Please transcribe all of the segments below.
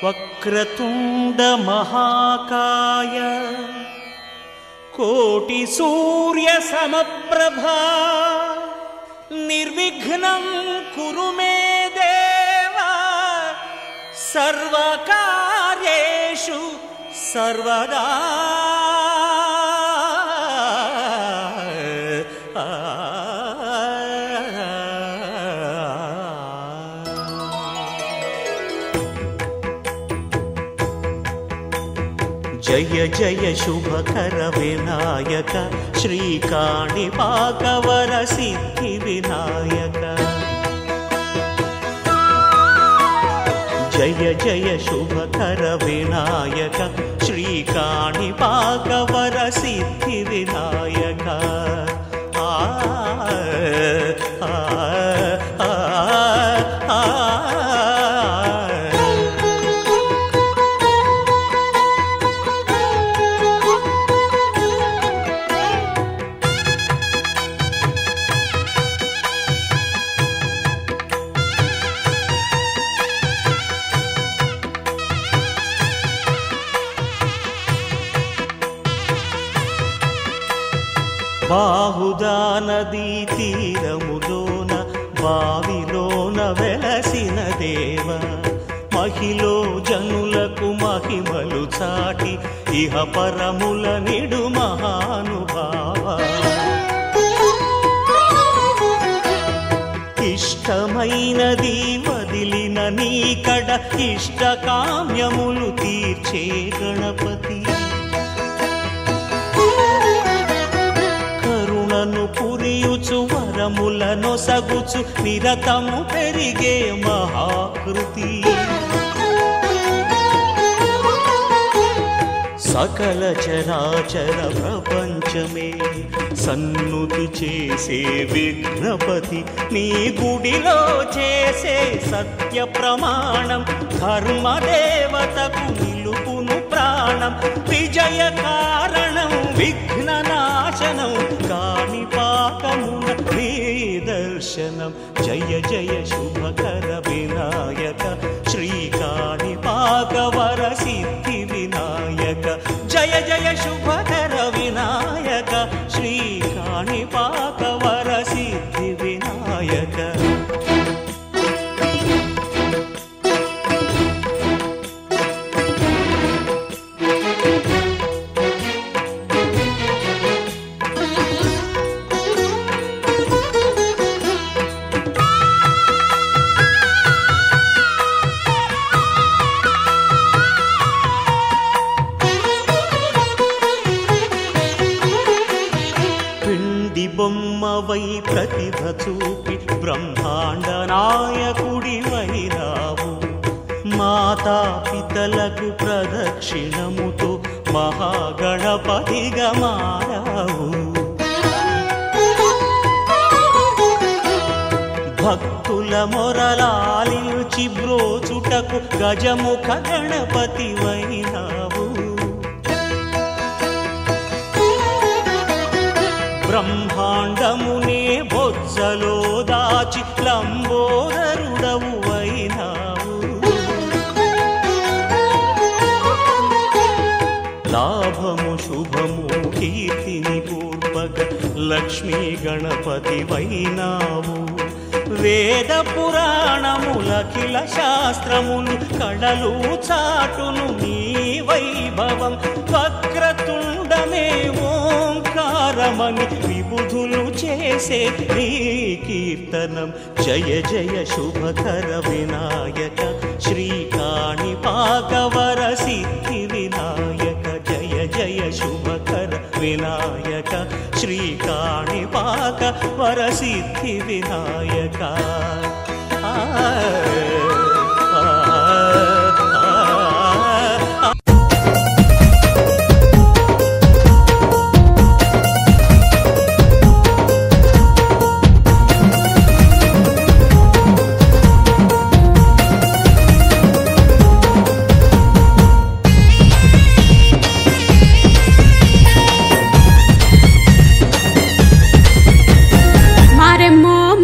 వక్రతుండ మహాకాయ కోటి సూర్య సమప్రభా నిర్విఘ్నం కురు మే దేవ సర్వకార్యేషు సర్వదా. జయ జయ శుభకర వినాయక శ్రీకాణిపాకవర సిద్ధి వినాయక. జయ జయ శుభకర వినాయక శ్రీకాణిపాకవర సిద్ధి వినాయక. బాహుదా నదీ తీరములోన బావిలోన వెలసిన దేవ మహిలో జనులకు మహిమలు చాటి ఇహ పరముల నిడు మహానుభావ. ఇష్టమైనది వదిలిన నీకడ ఇష్ట కామ్యములు తీర్చే గణపతి. కరుణను పురియుచు వరములను సగుచు నిరతము పెరిగే మహాకృతి. సకల చరాచర ప్రపంచమే సన్నుతి చేసే విఘ్నపతి. నీ గుడిలో చేసే సత్య ప్రమాణం ధర్మదేవతకు నిలుపును ప్రాణం. విజయ కారణం విఘ్న నాశనం కాణిపాకమున నీ దర్శనం. జయ జయ శుభకర వినాయక శ్రీకాణిపాకవర సిద్ధి వినాయక. జయ జయ శుభకర వినాయక శ్రీకాణిపాకవర సిద్ధి వినాయక. బొమ్మవై ప్రతిభ చూపి బ్రహ్మాండ నాయకుడి వైరావు. మాతా పితలకు ప్రదక్షిణముతో మహాగణపతిగా మారావు. భక్తుల మొరలాలించి బ్రోచుటకు గజముఖ గణపతి వైనావు. బ్రహ్మాండమునే బొజ్జలో దాచి లంబోదరుడవు అయినావు. లాభము శుభము కీర్తిని పూర్వక లక్ష్మీ గణపతి వైనావు. వేద పురాణములఖిల శాస్త్రములు కళలు చాటును నీ వైభవం. వక్రతుండమే ఓంకారమని విబుధులు చేసే నీ కీర్తనం. జయ జయ శుభకర వినాయక శ్రీకాణిపాకవర సిద్ధి వినాయక. జయ జయ శుభకర వినాయక శ్రీకాణిపాకవర సిద్ధి వినాయక.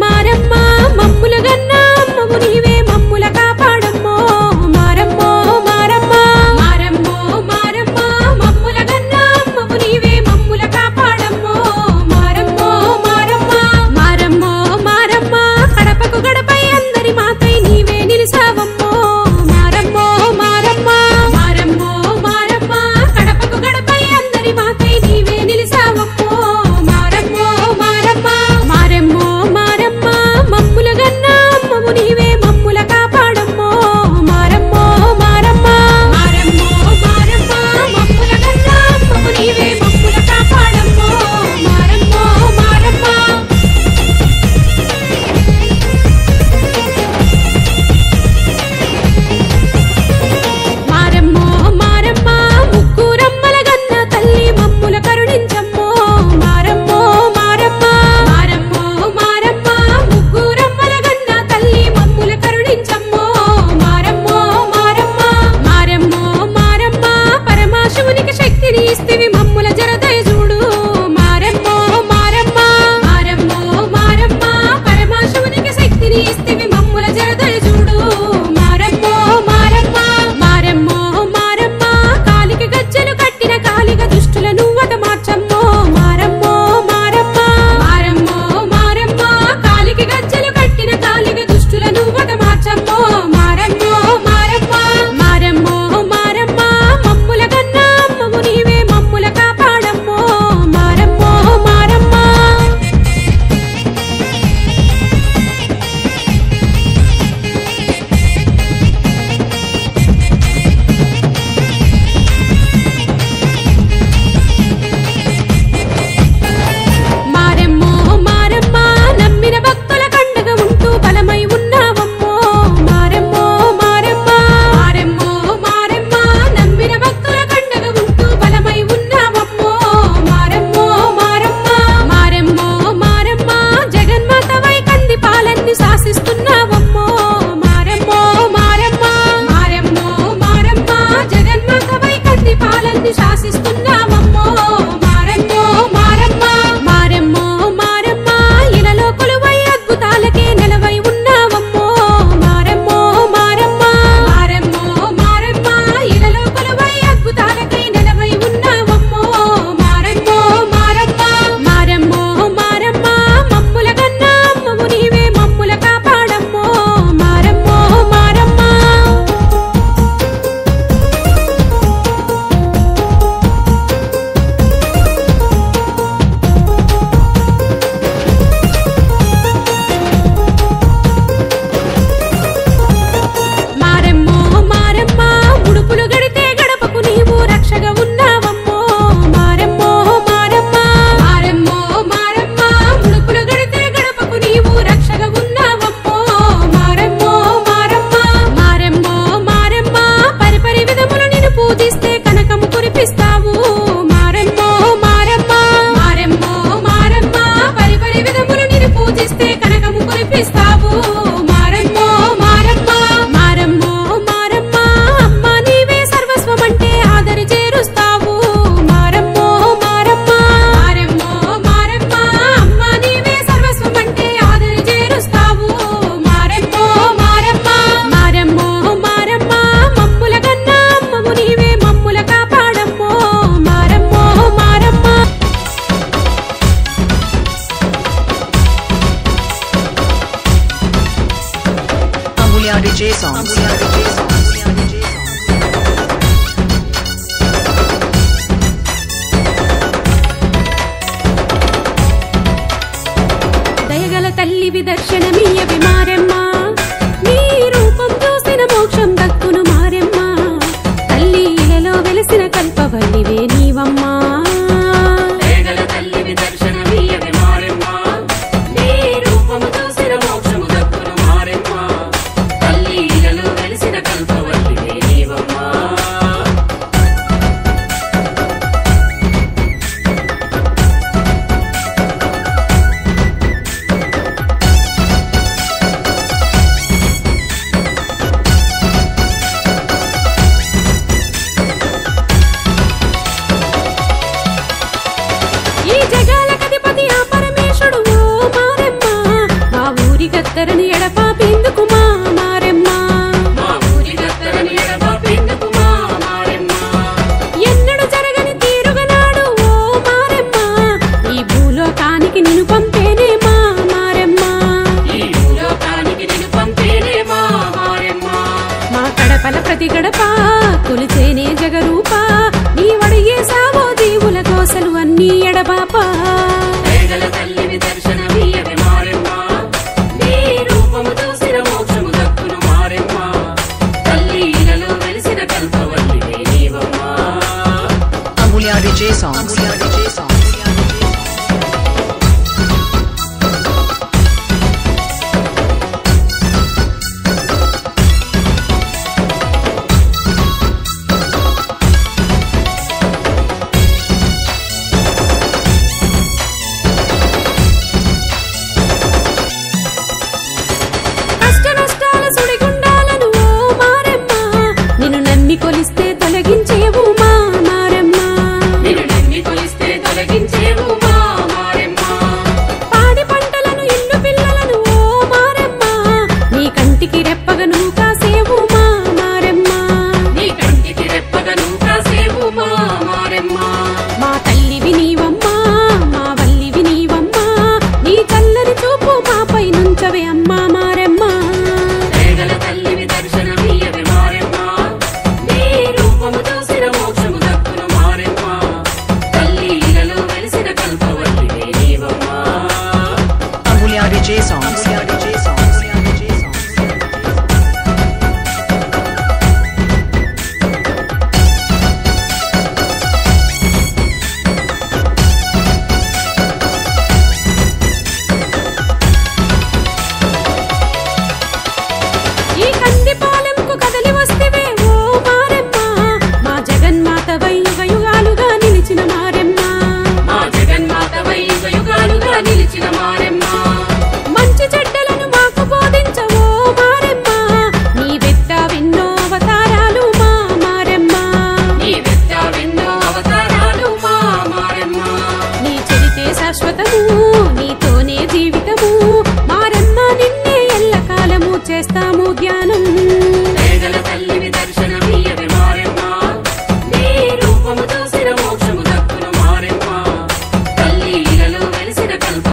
మారమ్మ మమ్ముల గన్న అమ్మవు నీవే మమ్ముల DJ songs. దయగల తల్లివి దర్శనమీయవి మారెమ్మ, నీ రూపం చూసిన మోక్షం దక్కును మారెమ్మ, తల్లి ఇలలో వెలిసిన కల్పవల్లివే నీవమ్మా. దయగల తల్లివి దర్శనమీయవి మారెమ్మ, నీ రూపం చూసిన మోక్షం దక్కును మారెమ్మ, తల్లి ఇలలో వెలిసిన కల్పవల్లివే నీవమ్మా. గత్తరని ఎడపాపేందుకు మా మారెమ్మ, మా ఊరి గత్తరని ఎడపాపేందుకు మా మారెమ్మ, ఎన్నడు జరగని తీరుగనాడు ఓ మారెమ్మ, ఈ భూలోకానికి నిన్ను పంపేనే మా మారెమ్మ, ఈ భూలోకానికి నిన్ను పంపేనే మా మారెమ్మ, మా కడపల ప్రతి గడప కొలిచేనే జగరూప, నీ వడియేసావో దీవుల కోసలు అన్నీ ఎడబాప. దయగల తల్లివి దర్శనమీయవి మారెమ్మ, DJ songs. కష్ట నష్టాల సుడిగుండాలను ఓ మారెమ్మ, నిన్ను నమ్మి కొలిస్తే తొలగించేవు మా మారెమ్మ, పాడి పంటలను ఇల్లు పిల్లలను ఓ మారెమ్మ, నీ కంటికి రెప్పగను కాసేవు మా మారెమ్మ, నీ కంటికి రెప్పగను కాసేవు మా మారెమ్మ, మా తల్లివి నీవమ్మా, మా వల్లివి నీవమ్మా, నీ చల్లని చూపు మాపై నుంచవే అమ్మా మారెమ్మ. దయగల తల్లివి దర్శనమీయవి మారెమ్మ, నీ రూపము చూసిన మోక్షము దక్కును మారెమ్మ, తల్లి ఇలలో వెలిసిన కల్పవల్లివే నీవమ్మా. DJ songs. ఈ కందిపాలెంకు కదలి వస్తేవే ఓ మారెమ్మ, మా జగన్మాతవై యుగయుగాలుగా నిలిచిన మారెమ్మ, మా జగన్మాతవై యుగయుగాలుగా నిలిచిన మారెమ్మ, మంచి చెడ్డలను మాకు బోధించవో మారెమ్మ, నీ వెత్త విన్నో అవతారాలు మా మారెమ్మ, నీ వెత్త విన్నో అవతారాలు మా మారెమ్మ, నీ చరితే శాశ్వతము, నీతోనే జీవితము మారెమ్మ, నిన్నే ఎల్లకాలము చేస్తాము ధ్యానం. దయగల తల్లివి దర్శనమీయవి మారెమ్మ, నీ రూపము చూసిన మోక్షము దక్కును మారెమ్మ, తల్లి ఇలలో వెలిసిన కల్ప.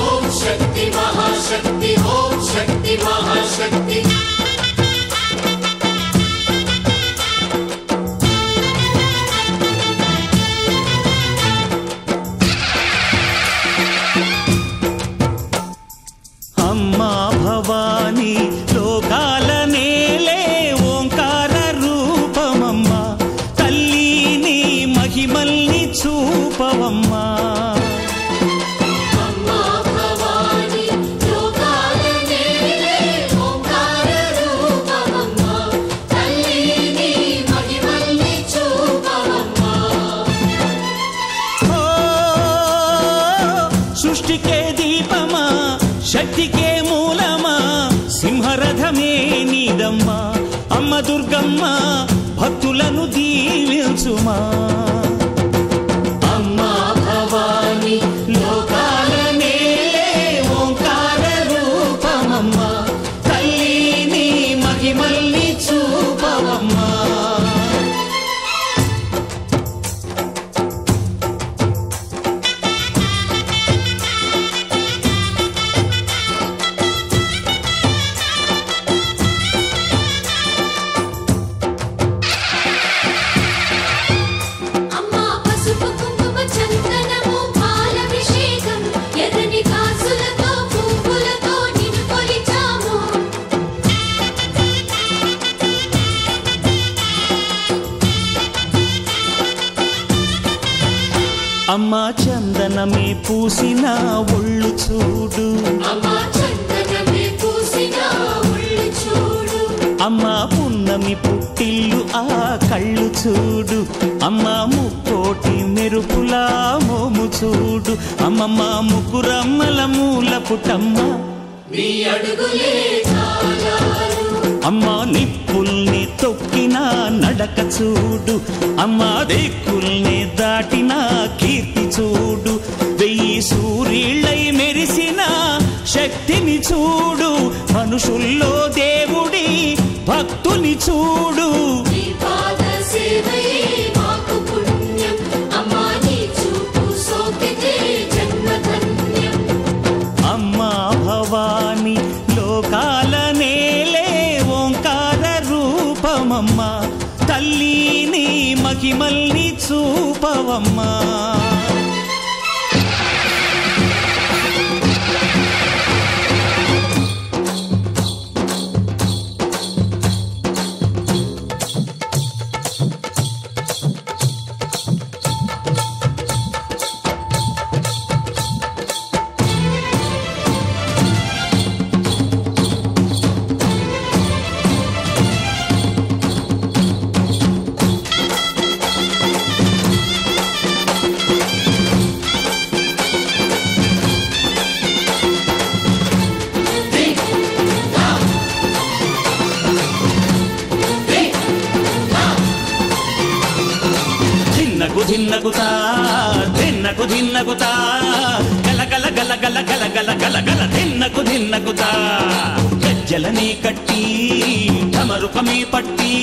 ఓం శక్తి మహాశక్తి, ఓం శక్తి మహాశక్తి. అమ్మా భవానీ లోకాల నేలే ఓంకార రూపమమ్మా, తల్లి నీ మహిమల్ని చూపవమ్మా. అమ్మా భవాని లోకాల నేలే ఓంకార రూపమమ్మా, తల్లి నీ మహిమల్ని చూపవమ్మా. ఓ సృష్టికే దీపమా, శక్తికే మూలమా, సింహరథమే నీదమ్మా, అమ్మ దుర్గమ్మ భక్తులను దీవించుమా. అమ్మా భవానీ లోకాల నేలే ఓంకార రూపమమ్మా, అమ్మా చందనమే పూసిన ఒళ్ళు చూడు, అమ్మా చందనమే పూసిన ఒళ్ళు చూడు, అమ్మా పున్నమి పుట్టిల్లు ఆ కళ్ళు చూడు, అమ్మా ముక్కోటి మెరుపులా మోము చూడు, అమ్మమ్మ ముగ్గురమ్మల మూల పుట్టమ్మ నీ అడుగులే చాలారు, అమ్మా నిప్పుల్ని తొక్కిన నడక చూడు, అమ్మా దిక్కుల్ని దాటిన కీర్తి చూడు, 1000 సూర్యుళ్ళై మెరిసిన శక్తిని చూడు, మనుషుల్లో దేవుడి భక్తుని చూడు. నీ పాద సేవయే మాకు పుణ్యం, అమ్మా నీ చూపు సోకితే జన్మధన్యం. అమ్మా భవాని లోకాల నేలే ఓంకార రూపమమ్మా, తల్లిని మహిమల్ని చూపవమ్మా. ధిన్నగుతా ధిన్నకు ధిన్నగుతా గల గల గల గల గల గల గల గల ధిన్నగుతా, గజ్జలనే కట్టి ఢమరుకమే పట్టి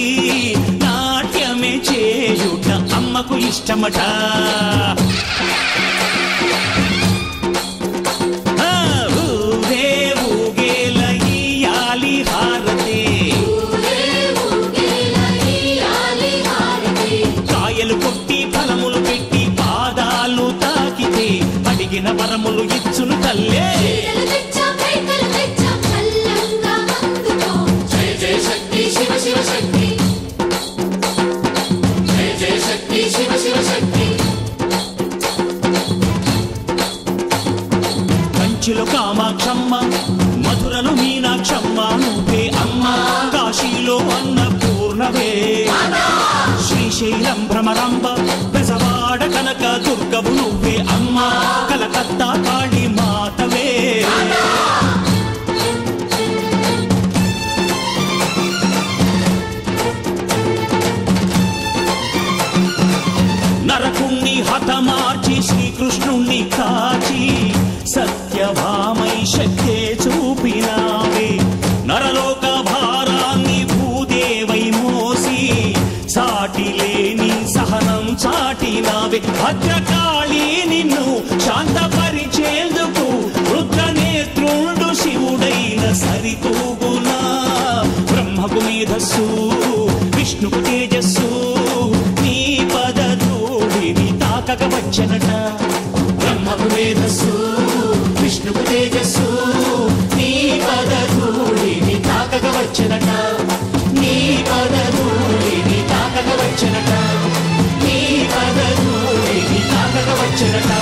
నాట్యమే చేయుట అమ్మకు ఇష్టమట. ఊరే ఊగేల ఇయ్యాలి హారతి, కాయలు కొట్టి ఫలములు పెట్టి పాదాలు తాకితే అడిగిన వరములు ఇచ్చును తల్లే. జయ జయ శక్తి శివ శివ శక్తి, జయ జయ శక్తి శివ శివ శక్తి. కంచిలో కామాక్షమ్మ, మధురలో మీనాక్షమ్మ నువ్వే అమ్మ, కాశీలో అన్నపూర్ణవే, శ్రీశైలం భ్రమరాంబ, బెజవాడ కనక దుర్గవు నువ్వే అమ్మ, కలకత్తా కాళీ మాతవే. నరకుణ్ణి హతమార్చి శ్రీకృష్ణుణ్ణి కాచి సత్యభామై శక్తే చూపినావే, నరలోక భారాన్ని భూదేవై మోసి సాటి లేని సహనం చాటినావే. భద్రకాళి నిన్ను శాంతపరిచేందుకు రుద్రనేత్రుండు శివుడైన సరితూగునా, బ్రహ్మకు మేధస్సు విష్ణుకు తేజస్సు నీ పదధూళిని తాకక వచ్చనట. బ్రహ్మకు మేధస్సు విష్ణుకు తేజస్సు నీ పదధూళిని తాకక వచ్చనట, నీ పదధూళిని తాకక వచ్చనట, నీ పదధూళిని తాకక వచ్చనట.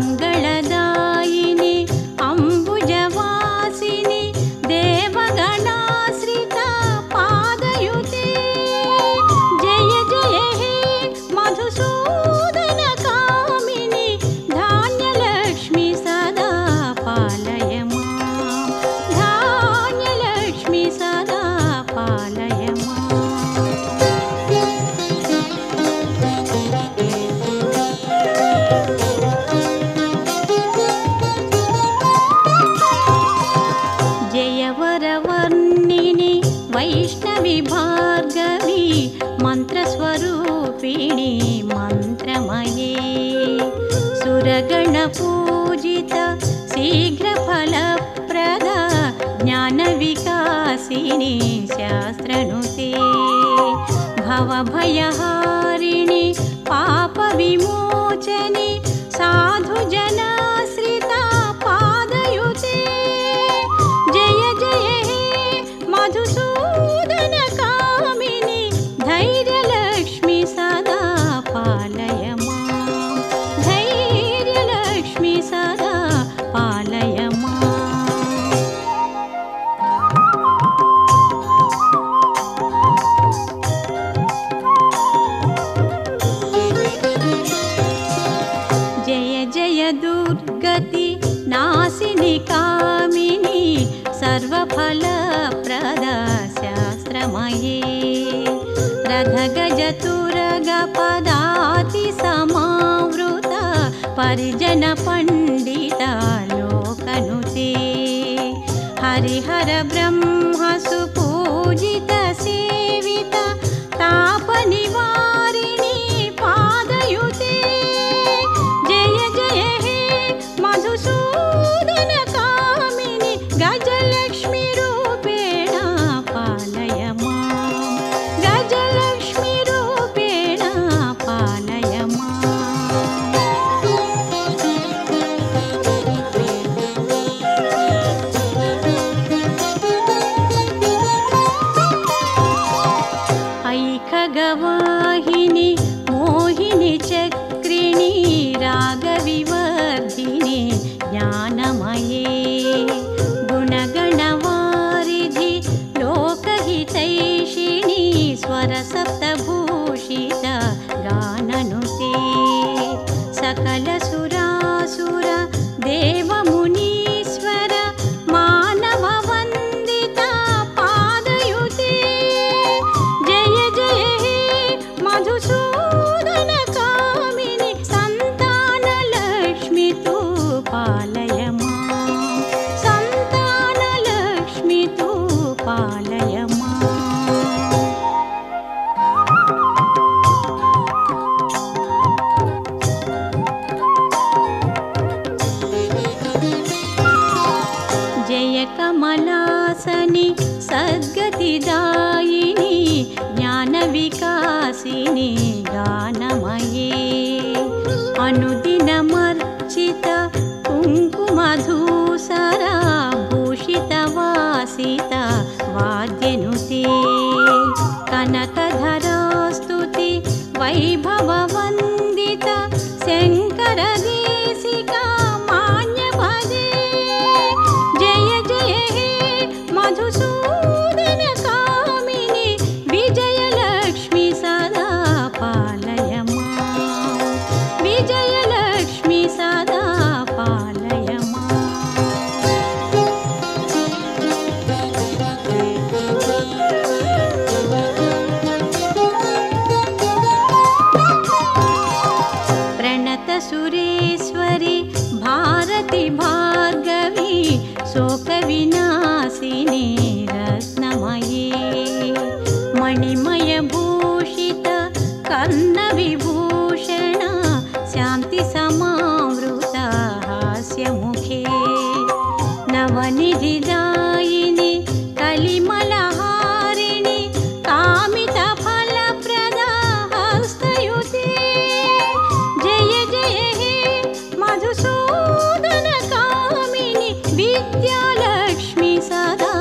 మంగళదాయిని అంబుజవాసిని దేవగణాశ్రిత పాదయుతే జయ జయ హే మధుసూదన కామిని ధాన్యలక్ష్మి సదా పాలయ మాం ధాన్యలక్ష్మి సదా పాలయ మాం జయవరవర్ణిని వైష్ణవి భార్గవి మంత్రస్వరూపిణి మంత్రమయే సురగణ పూజిత శీఘ్రఫలప్రద జ్ఞాన వికాసిని శాస్త్రనుతే భవభయహారిణి పాప విమోచని సాధుజనాశ్రిత పాదయుతే జయ జయ హే మధుసూదన కామిని ధైర్యలక్ష్మి సదా పాలయ మాం ధైర్యలక్ష్మి సదా పాలయ మాం జయ జయ దుర్గతి నాశిని కామిని సర్వఫలప్రద శాస్త్రమయే రథగజతురగ పదాతి సమావృత పరిజన పండిత లోకనుతే హరిహర బ్రహ్మ సుపూజిత సేవిత తాప నివారిణి పాదయుతే జయ జయ హే మధుసూదన కామిని గజలక్ష్మి రూపేణ పాలయ మాం గజలక్ష్మి రూపేణ పాలయ ఐఖగవాహిని మోహిని చక్రిణి రాగవివర్ధిని జ్ఞానమయే గుణగణవారిధి లోకహితైషిణి స్వరసప్తభూషిత గాననుతే సకల సురాసుర దేవమునీశ్వర మానవ వందిత పాదయుతే జయ జయ హే మధుసూదన కామిని సంతానలక్ష్మి తూ పాలయ మాం సంతానలక్ష్మి తూ పాలయ మాం జయ కమలాసని సద్గతిదాయిని జ్ఞాన వికాసిని గానమయే అనుదినమర్చిత కుంకుమధూసర భూషిత వాసిత వాద్యనుతే కనకధరాస్తుతి వైభవ వందిత శంకర దేశిక మాన్య భజే జయ జయ హే మధుసూదన కామిని విజయలక్ష్మి సదా పాలయ మాం విజయలక్ష్మి సదా పాలయ మాం ప్రణత సురేశ్వరి భారతి భార్గవి శోక వినాశిని రత్నమయే మణిమయ భూషిత కర్ణ విభూషణ శాంతి సమావృత హాస్యముఖే నవనిధిదాయిని కలిమలహారిణి కామిత ఫలప్రద హస్తయుతే జయ జయ హే మధుసూదన కామిని విద్యాలక్ష్మి సదా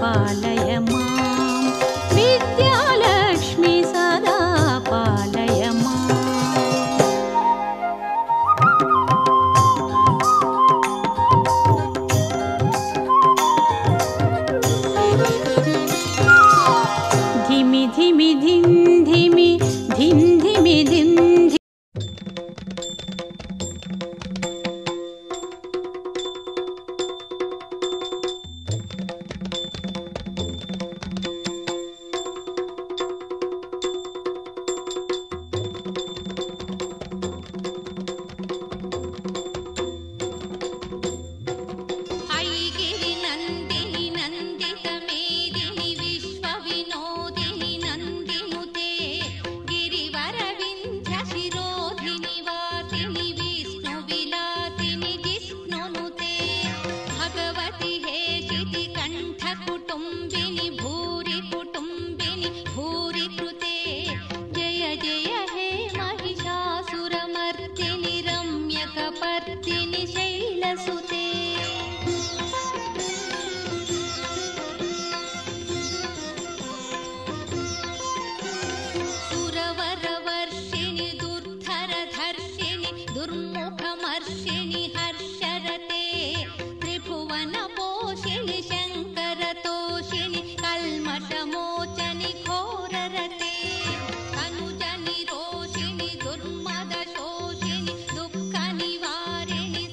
పాలయ మాం విద్యాలక్ష్మి సదా పాలయ మాం वर्धिनि शैलसुते सुरवरवर्षिणि दुर्धरधर्षिणि दुर्मुखमर्षिणि हर्षरते त्रिभुवनपोषिणि शङ्करतोषिणि कल्मषमोचनि घोररते तनुजनिरोषिणि दुर्मदशोषिणि दुःखनिवारिणि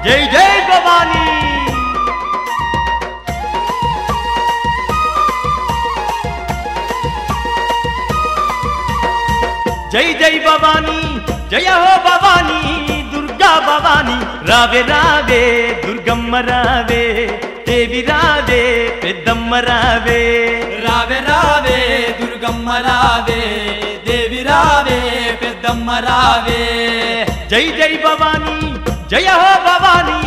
జై జై భవానీ జై జై భవానీ జయ హో భవానీ దుర్గా భవానీ రావే రావే దుర్గమ్మ రావే దేవి రావే పెద్దమ్మ రావే రావే రావే దుర్గమ్మ రావే దేవి రావే పెద్దమ్మ రావే జై జై భవానీ జయ హో భవానీ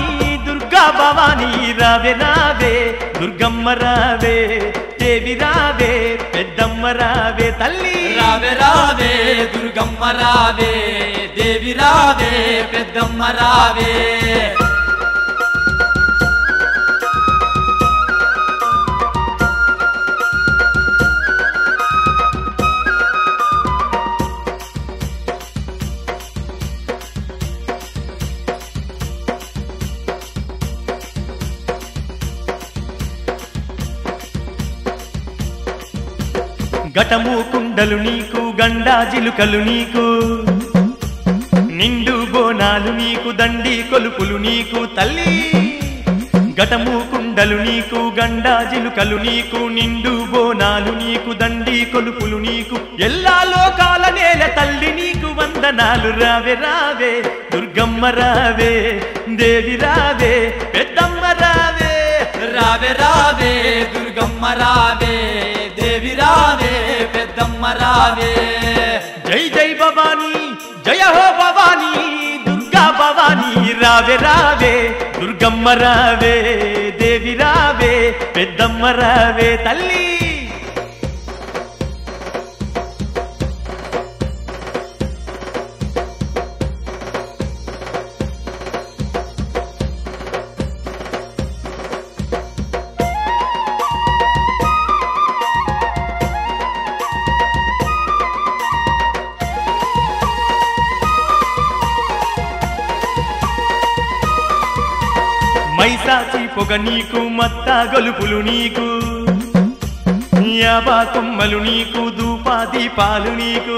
దుర్గా భవానీ రావే రావే దుర్గమ్మ రావే దేవి రావే పెద్దమ్మ రావే తల్లి రావే రావే దుర్గమ్మ రావే దేవి రావే పెద్దమ్మ రావే ఘటము కుండలు నీకు గండా జిలుకలు నీకు నిండు బోనాలు నీకు దండి కొలుపులు నీకు తల్లి ఘటము కుండలు నీకు గండా జిలుకలు నీకు నిండు బోనాలు నీకు దండి కొలుపులు నీకు ఎల్లా లోకాల నేల తల్లి నీకు వందనాలు రావే రావే దుర్గమ్మ రావే దేవి రావే పెద్దమ్మ రావే రావే రావే దుర్గమ్మ రావే దేవి రావే పెద్దమ్మ రావే జై జై భవానీ జయ హో భవానీ దుర్గా భవానీ రావే రావే దుర్గమ్మ రావే దేవి రావే పెద్దమ్మ రావే తల్లి మైసాచి పొగ నీకు మత్త గొలుపులు నీకు యాబా కొమ్మలు నీకు ధూపా దీపాలు నీకు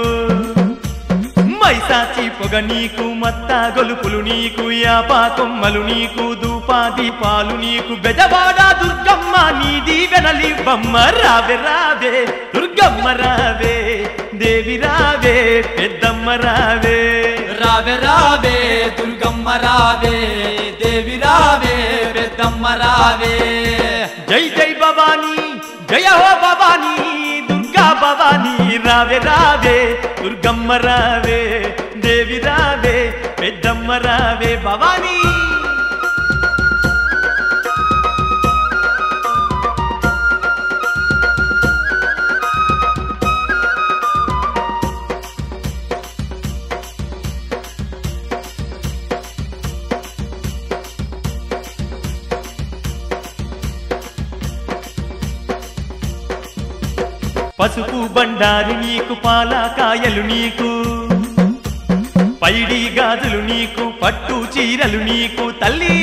మైసాచి పొగ నీకు మత్త గొలుపులు నీకు యాబా కొమ్మలు నీకు ధూపా దీపాలు నీకు బెజవాడ దుర్గమ్మ నీ దీవెనలివ్వమ్మ రావే రావే దుర్గమ్మ రావే దేవి రావే పెద్దమ్మ రావే రావే రావే దుర్గమ్మ రావే దేవి రావే పెద్దమ్మ రావే జై జై భవానీ జయ హో భవానీ దుర్గా భవానీ రావే రావే దుర్గమ్మ రావే దేవి రావే పెద్దమ్మ రావే భవానీ పసుపు బండారి నీకు పాలకాయలు నీకు పైడి గాజులు నీకు పట్టు చీరలు నీకు తల్లి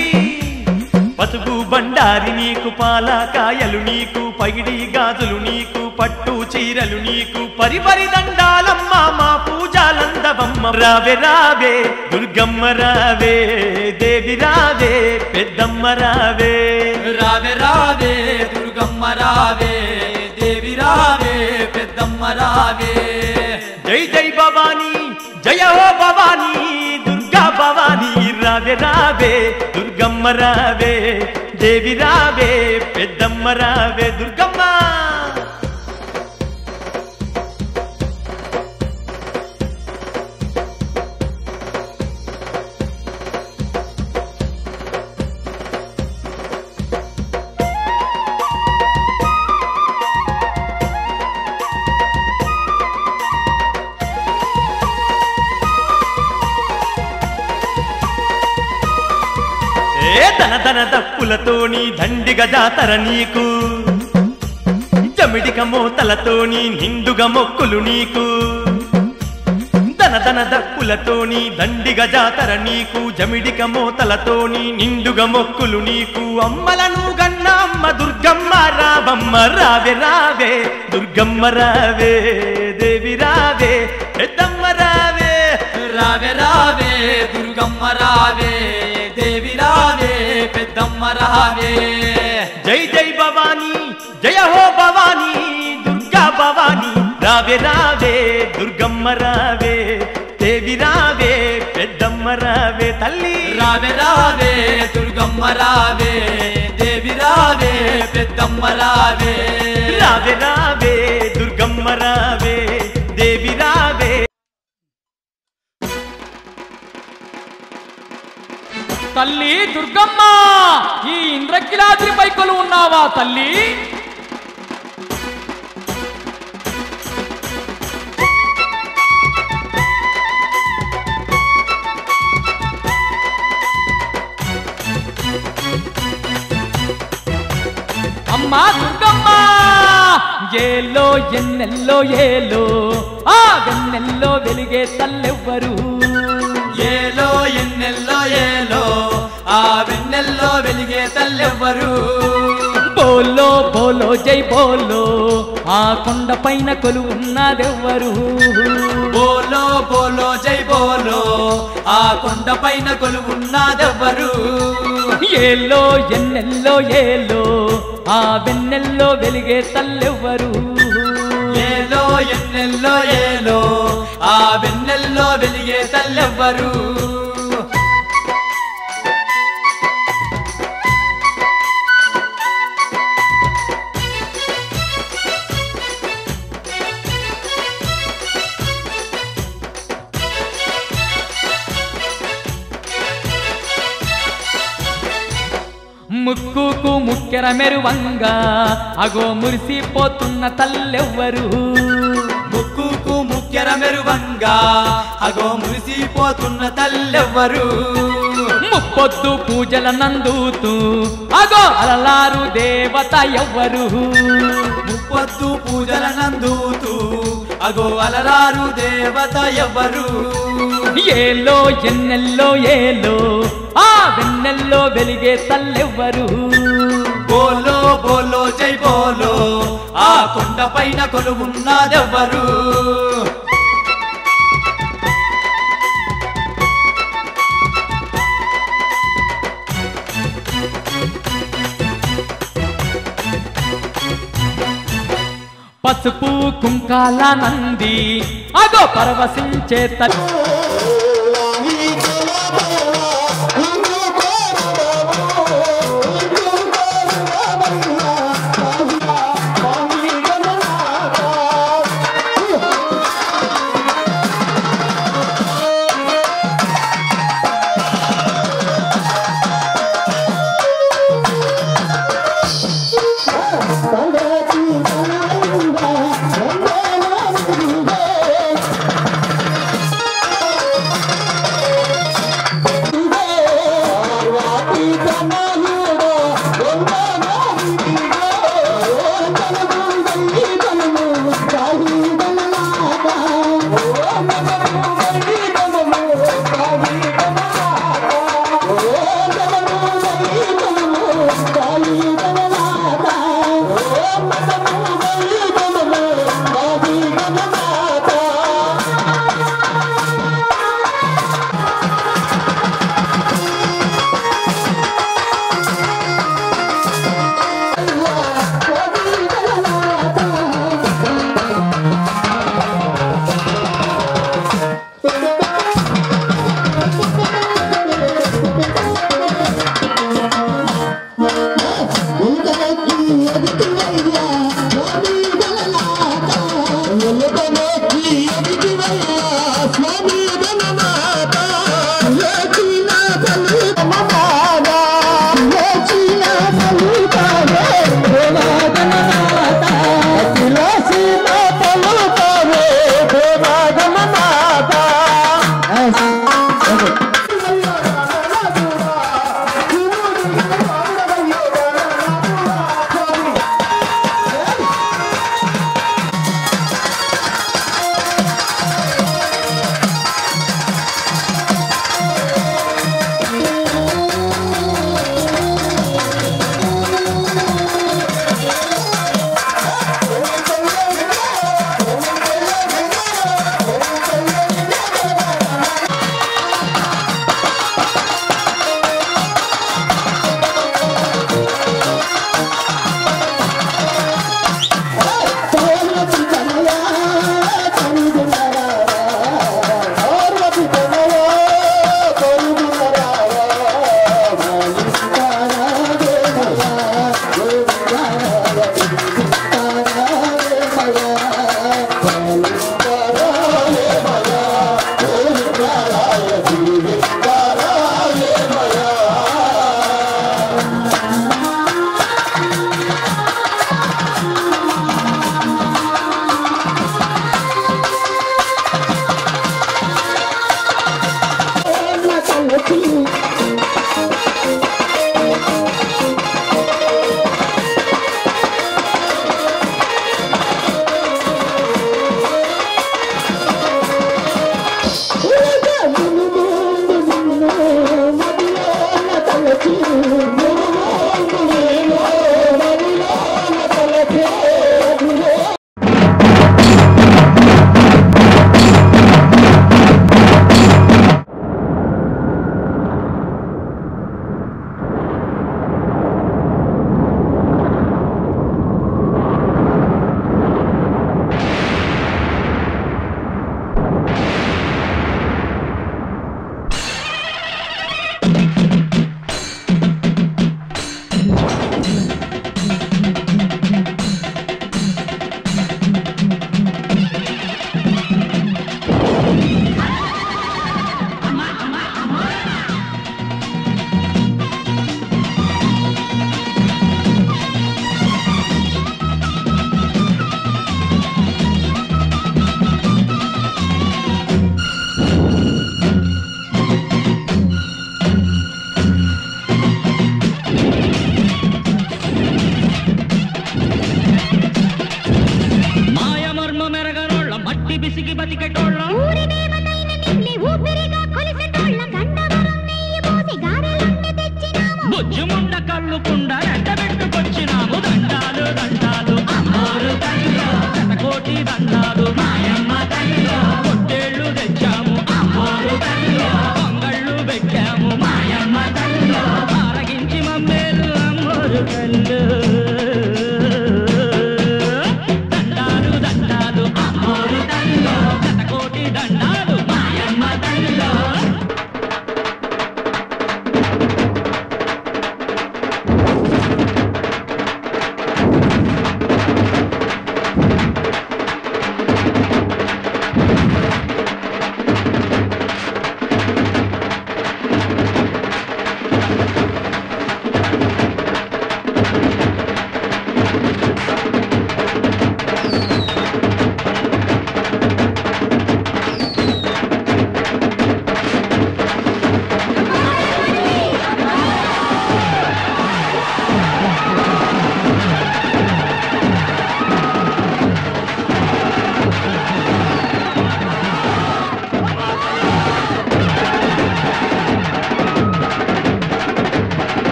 పసుపు బండారి నీకు పాలకాయలు నీకు పైడి గాజులు నీకు పట్టు చీరలు నీకు పరిపరి దండాలమ్మ మా పూజలందవమ్మ రావే రావే దుర్గమ్మ రావే దేవి రావే పెద్దమ్మ రావే రావే రావే దుర్గమ్మ రావే దేవి రావే పెద్దమ్మ రావే జై జై భవానీ జయ హో భవానీ దుర్గా భవానీ రావే రావే దుర్గమ్మ రావే దేవి రావే పెద్దమ్మ రావే దుర్గమ్మ ధన ధన దప్పులతోని దండిగ జాతర నీకు జమిడిక మోతలతోని నిండుగ మొక్కులు నీకు ధన ధన దప్పులతోని దండిగ జాతర నీకు జమిడిక మోతలతోని నిండుగ మొక్కులు నీకు అమ్మలను గన్న అమ్మ దుర్గమ్మ రావమ్మ రావే రావే దుర్గమ్మ రావే దేవి రావే పెద్దమ్మ రావే రావే రావే దుర్గమ్మ రావే దేవి రావే పెద్దమ్మ రావే జై జై భవానీ జయ హో భవానీ దుర్గా భవానీ రావే రావే దుర్గమ్మ రావే దేవి రావే పెద్దమ్మ రావే తల్లి రావే రావే దుర్గమ్మ రావే దేవి రావే పెద్దమ్మ రావే రావే రావే దుర్గమ్మ రావే దేవి రావే తల్లి దుర్గమ్మ ఈ ఇంద్రకిలాద్రి పైకలు ఉన్నావా తల్లి? అమ్మా దుర్గమ్మ ఏలో ఎన్నెల్లో ఏలో ఆ వెన్నెల్లో వెలిగే తల్లెవ్వరు ఏలో ఎన్నెల్లో ఏలో ఆ వెన్నెల్లో వెలిగే తల్లెవ్వరు బోలో బోలో జై బోలో ఆ కొండ పైన కొలువున్నదెవ్వరు బోలో బోలో జై బోలో ఆ కొండ పైన కొలువున్నదెవ్వరు ఏలో ఎన్నెల్లో ఏలో ఆ వెన్నెల్లో వెలిగే తల్లెవ్వరు ఏలో ఎన్నెల్లో ఏలో ఆ వెన్నెల్లో వెలిగే తల్లెవ్వరు ముక్కుకు ముక్కెర మెరువంగా అగో మురిసిపోతున్న తల్లెవ్వరు ముక్కుకు ముక్కెర మెరువంగా అగో మురిసిపోతున్న తల్లెవ్వరు ముప్పొద్దు పూజల నందుతూ అగో అలలారు దేవత ఎవ్వరు ముప్పొద్దు పూజల నందుతూ అగో అలరారు దేవత ఎవ్వరు ఏలో ఎన్నెల్లో ఏలో ఆ వెన్నెల్లో వెలిగే తల్లెవ్వరు బోలో బోలో జై బోలో ఆ కొండ పైన కొలువున్నదెవ్వరు పసుపు కుంకాల నంది అగో పరవశించే తల్లి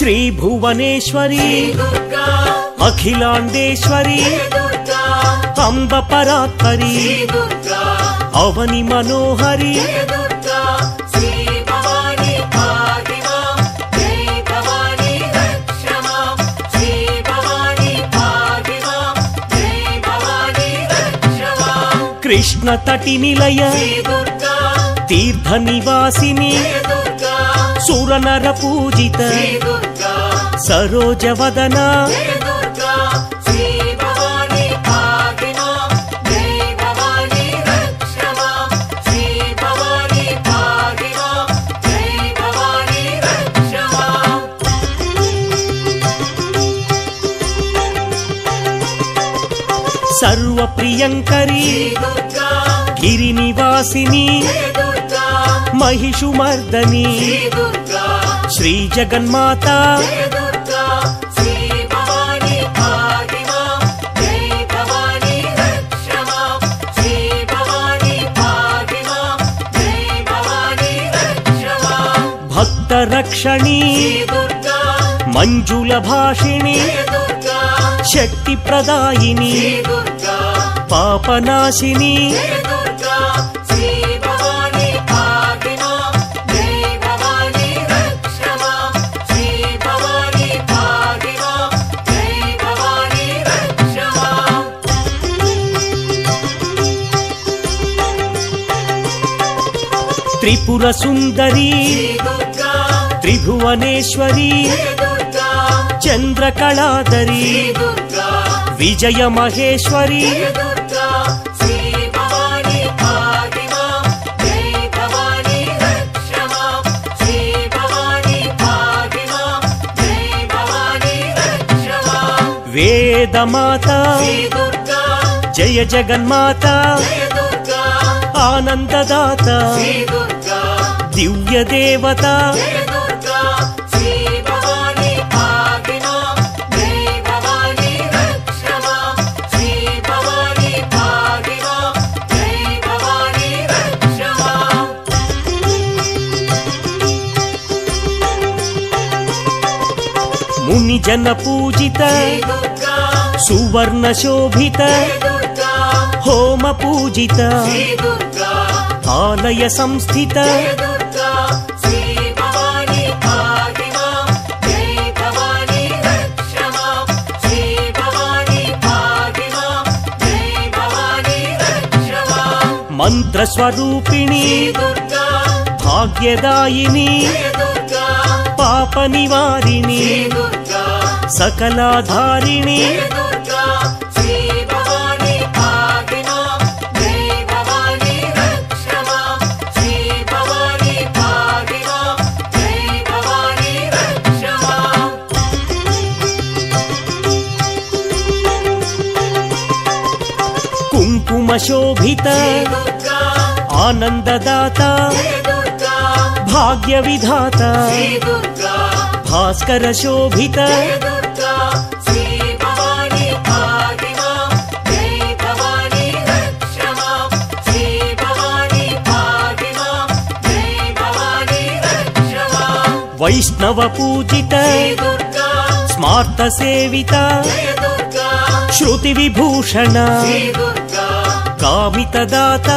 శ్రీ భువనేశ్వరి దుర్గా అఖిలాండేశ్వరి దుర్గా అంబ పరాత్పరి దుర్గా అవని మనోహరి దుర్గా శ్రీ భవాని పాహిమా జై భవాని రక్షమా శ్రీ భవాని పాహిమా జై భవాని రక్షమా కృష్ణ తటి నిలయ దుర్గా తీర్థ నివాసిని దుర్గా సురనర పూజిత దుర్గా సరోజవదన దుర్గా శ్రీ భవాని పాహిమా జై భవాని రక్షమా శ్రీ భవాని పాహిమా జై భవాని రక్షమా సర్వ ప్రియంకరి దుర్గా గిరి నివాసిని దుర్గా మహిషుమర్దని దుర్గా శ్రీ జగన్మాత దుర్గా శ్రీ భవాని పాహిమా జై భవాని రక్షమా శ్రీ భవాని పాహిమా జై భవాని రక్షమా భక్త రక్షణి దుర్గా మంజుల భాషిణి దుర్గా శక్తి ప్రదాయిని దుర్గా పాపనాశిని దుర్గా శ్రీ భవాని పాహిమా జై భవాని రక్షమా శ్రీ భవాని పాహిమా జై భవాని రక్షమా త్రిపుర సుందరి దుర్గా త్రిభువనేశ్వరి దుర్గా చంద్రకళాధరి దుర్గా విజయ మహేశ్వరి దుర్గా శ్రీ భవాని పాహిమా జై భవాని రక్షమా శ్రీ భవాని పాహిమా జై భవాని రక్షమా వేదమాత దుర్గా జయ జగన్మాత దుర్గా ఆనందదాత దుర్గా దివ్య దేవత దుర్గా శ్రీ భవాని పాహిమా జై భవాని రక్షమా శ్రీ భవాని పాహిమా జై భవాని రక్షమా ముని జన పూజిత దుర్గా సువర్ణ శోభిత దుర్గా హోమ పూజిత దుర్గా ఆలయ సంస్థిత దుర్గా శ్రీ భవాని పాహిమా జై భవాని రక్షమా శ్రీ భవాని పాహిమా జై భవాని రక్షమా మంత్ర స్వరూపిణి దుర్గా భాగ్యదాయిని దుర్గా పాప నివారిణి దుర్గా సకలాధారిణి దుర్గా శ్రీ భవాని పాహిమా జై భవాని రక్షమా శ్రీ భవాని పాహిమా జై భవాని రక్షమా కుంకుమ శోభిత దుర్గా ఆనందదాత దుర్గా భాగ్య విధాత దుర్గా భాస్కర శోభిత దుర్గా శ్రీ భవాని పాహిమా జై భవాని రక్షమా శ్రీ భవాని పాహిమా జై భవాని రక్షమా వైష్ణవ పూజిత దుర్గా స్మార్త సేవిత దుర్గా శృతి విభూషణ దుర్గా కామిత దాత